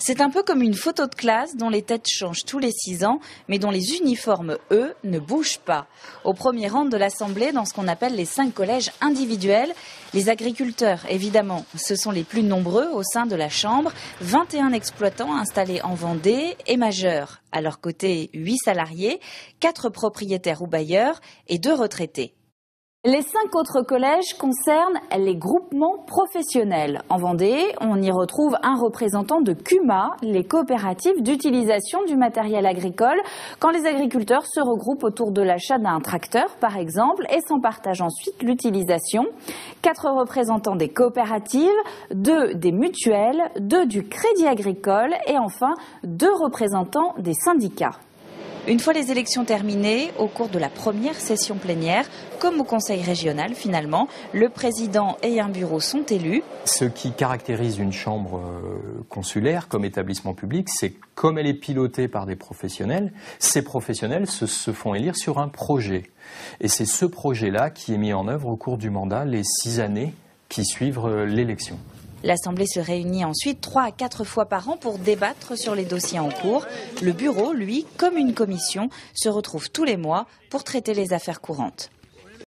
C'est un peu comme une photo de classe dont les têtes changent tous les 6 ans, mais dont les uniformes, eux, ne bougent pas. Au premier rang de l'Assemblée, dans ce qu'on appelle les 5 collèges individuels, les agriculteurs, évidemment, ce sont les plus nombreux au sein de la Chambre. 21 exploitants installés en Vendée et majeurs. À leur côté, 8 salariés, 4 propriétaires ou bailleurs et 2 retraités. Les 5 autres collèges concernent les groupements professionnels. En Vendée, on y retrouve un représentant de CUMA, les coopératives d'utilisation du matériel agricole, quand les agriculteurs se regroupent autour de l'achat d'un tracteur, par exemple, et s'en partagent ensuite l'utilisation. 4 représentants des coopératives, 2 des mutuelles, 2 du Crédit Agricole et enfin 2 représentants des syndicats. Une fois les élections terminées, au cours de la première session plénière, comme au Conseil régional finalement, le président et un bureau sont élus. Ce qui caractérise une chambre consulaire comme établissement public, c'est comme elle est pilotée par des professionnels, ces professionnels se font élire sur un projet. Et c'est ce projet-là qui est mis en œuvre au cours du mandat, les 6 années qui suivent l'élection. L'Assemblée se réunit ensuite 3 à 4 fois par an pour débattre sur les dossiers en cours. Le bureau, lui, comme une commission, se retrouve tous les mois pour traiter les affaires courantes.